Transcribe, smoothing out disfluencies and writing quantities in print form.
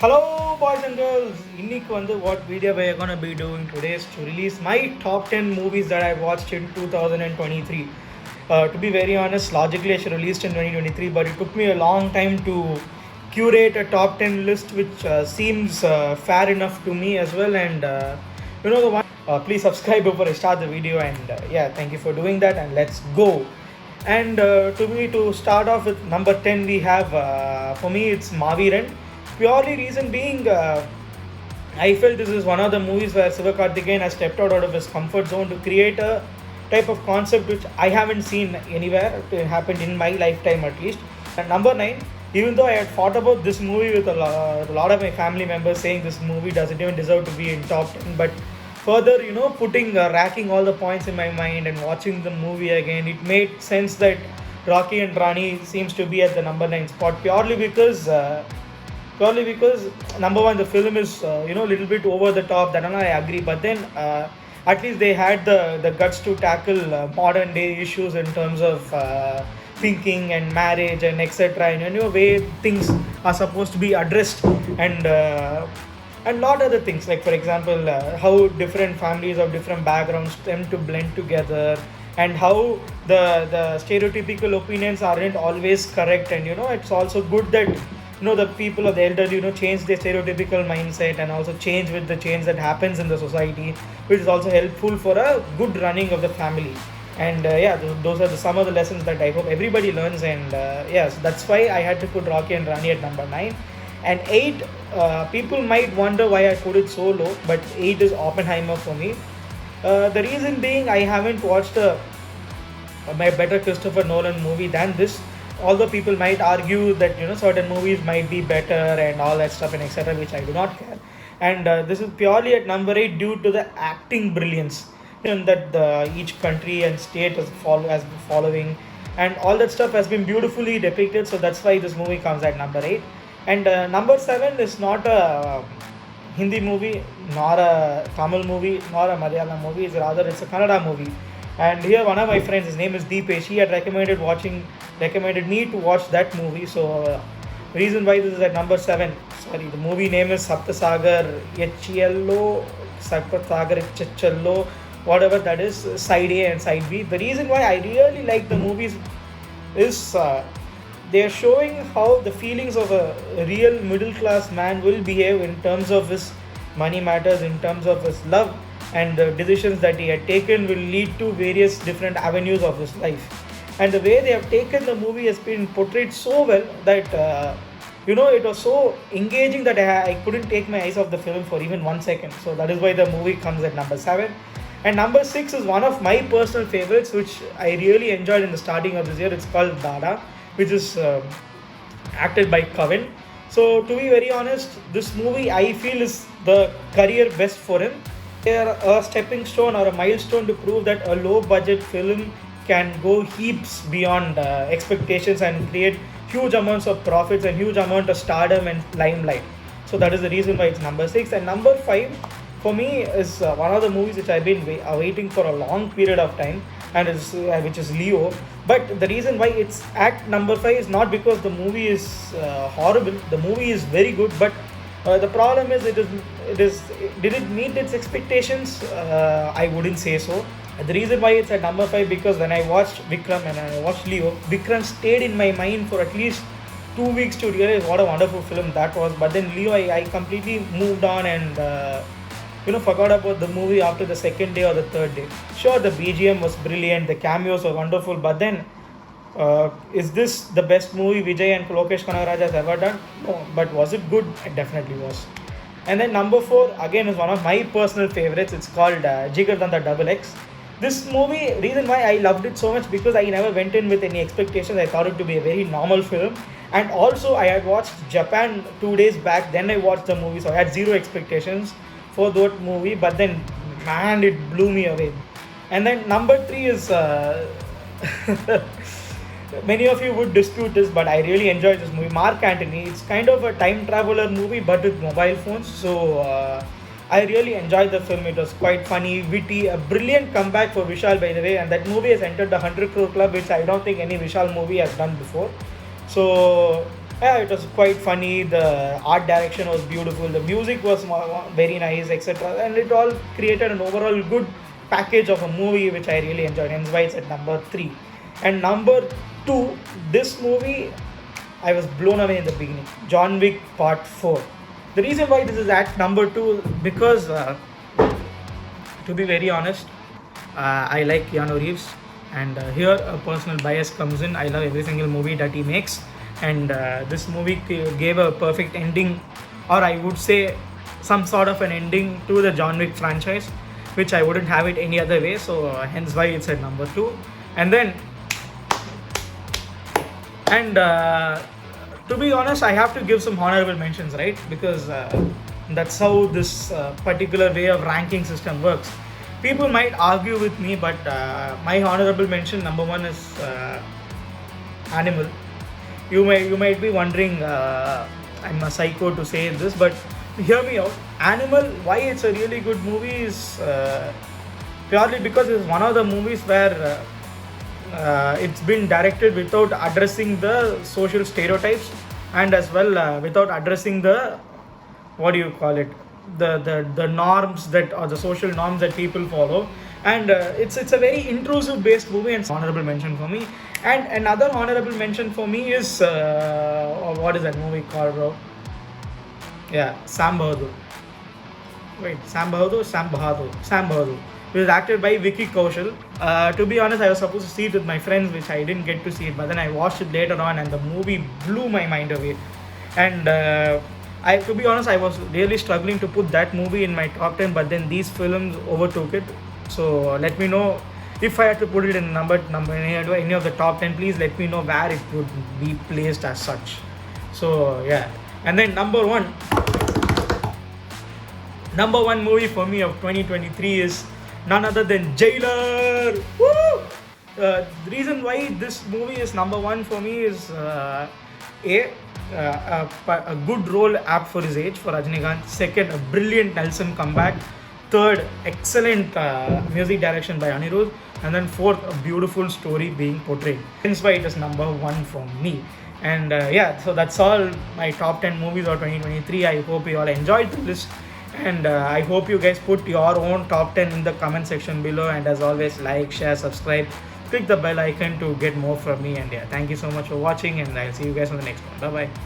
Hello, boys and girls. இன்னைக்கு what video we are gonna be doing today is to release my top 10 movies that I watched in 2023. To be very honest, logically I should released in 2023, but it took me a long time to curate a top 10 list, which seems fair enough to me as well. And you know the one. Please subscribe before I start the video, and yeah, thank you for doing that. And let's go. And to start off with number 10, we have for me it's Maviran. Purely reason being, I felt this is one of the movies where Sivakarthikeyan has stepped out of his comfort zone to create a type of concept which I haven't seen anywhere. It happened in my lifetime at least. And number 9, even though I had fought about this movie with a lot of my family members saying this movie doesn't even deserve to be in top 10, but further, putting racking all the points in my mind and watching the movie again, it made sense that Rocky and Rani seems to be at the number 9 spot purely because number one, the film is little bit over the top. That I agree, but then at least they had the guts to tackle modern day issues in terms of thinking and marriage and etc. And way things are supposed to be addressed, and not other things, like for example how different families of different backgrounds tend to blend together, and how the stereotypical opinions aren't always correct. And it's also good that the people of the elderly change their stereotypical mindset and also change with the change that happens in the society, which is also helpful for a good running of the family. And yeah, those are some of the lessons that I hope everybody learns. And yes, that's why I had to put Rocky and Rani at number 9. And 8, people might wonder why I put it so low, but 8 is Oppenheimer for me. The reason being, I haven't watched my better Christopher Nolan movie than this. Although people might argue that certain movies might be better and all that stuff and etc., which I do not care. And this is purely at number 8 due to the acting brilliance, and that each country and state has been following, and all that stuff has been beautifully depicted. So that's why this movie comes at number 8. And number 7 is not a Hindi movie, nor a Tamil movie, nor a Malayalam movie. It's a Kannada movie. And here one of my friends, his name is Deepesh, he had recommended me to watch that movie. So reason why this is at number 7, sorry, the movie name is Saptasagar Yechello, Saptasagar Yechello, whatever that is, side A and side B. The reason why I really like the movies is they are showing how the feelings of a real middle class man will behave in terms of his money matters, in terms of his love, and the decisions that he had taken will lead to various different avenues of his life. And the way they have taken the movie has been portrayed so well that it was so engaging that I couldn't take my eyes off the film for even 1 second. So that is why the movie comes at number 7. And number 6 is one of my personal favorites, which I really enjoyed in the starting of this year. It's called Dada, which is acted by Kavin. So to be very honest, this movie I feel is the career best for him. They are a stepping stone or a milestone to prove that a low budget film can go heaps beyond expectations and create huge amounts of profits and huge amount of stardom and limelight. So that is the reason why it's number 6. And number 5 for me is one of the movies which I've been waiting for a long period of time, and which is Leo. But the reason why it's at number 5 is not because the movie is horrible. The movie is very good, but the problem is did it meet its expectations? I wouldn't say so. The reason why it's at number 5 because when I watched Vikram and I watched Leo, Vikram stayed in my mind for at least 2 weeks to realize what a wonderful film that was. But then Leo, I completely moved on and forgot about the movie after the second day or the third day. Sure, the BGM was brilliant, the cameos were wonderful, but then is this the best movie Vijay and Lokesh Kanagaraj has ever done? No, but was it good? It definitely was. And then number 4 again is one of my personal favorites. It's called Jigardanda Double X. This movie, reason why I loved it so much because I never went in with any expectations. I thought it to be a very normal film. And also I had watched Japan 2 days back, then I watched the movie, so I had zero expectations for that movie, but then man, it blew me away. And then number 3 is many of you would dispute this, but I really enjoyed this movie, Mark Antony. It's kind of a time traveler movie but with mobile phones. So I really enjoyed the film. It was quite funny, witty, a brilliant comeback for Vishal, by the way, and that movie has entered the 100 crore club, which I don't think any Vishal movie has done before. So Yeah, it was quite funny. The art direction was beautiful. The music was very nice, etc. And it all created an overall good package of a movie, which I really enjoyed. Hence why it's at number three. And number two, this movie, I was blown away in the beginning. John Wick Part 4. The reason why this is at number two, because to be very honest, I like Keanu Reeves, and here a personal bias comes in. I love every single movie that he makes, and this movie gave a perfect ending, or I would say some sort of an ending to the John Wick franchise, which I wouldn't have it any other way. So hence why it's at number two. And then, and to be honest, I have to give some honorable mentions, right? Because that's how this particular way of ranking system works. People might argue with me, but my honorable mention number one is Animal. You might be wondering, I'm a psycho to say this, but hear me out. Animal, why it's a really good movie is purely because it's one of the movies where it's been directed without addressing the social stereotypes, and as well without addressing the, what do you call it, the norms that, or the social norms that people follow. And it's a very intrusive based movie, and honorable mention for me. And another honorable mention for me is what is that movie called, bro? Yeah, Sam Bahadur. Wait, Sam Bahadur. It was acted by Vicky Kaushal. To be honest, I was supposed to see it with my friends, which I didn't get to see it. But then I watched it later on, and the movie blew my mind away. And to be honest, I was really struggling to put that movie in my top 10. But then these films overtook it. So let me know if I had to put it in number any of the top 10. Please let me know where it would be placed as such. So yeah, and then number one movie for me of 2023 is none other than Jailer. Woo! The reason why this movie is number one for me is a good role apt for his age for Rajinikanth. Second, a brilliant Nelson comeback. Third, excellent music direction by Anirudh. And then fourth, a beautiful story being portrayed. Hence why it is number one for me. And yeah, so that's all my top 10 movies of 2023. I hope you all enjoyed the list. And I hope you guys put your own top 10 in the comment section below. And as always, like, share, subscribe, click the bell icon to get more from me. And yeah, thank you so much for watching, and I'll see you guys on the next one. Bye bye.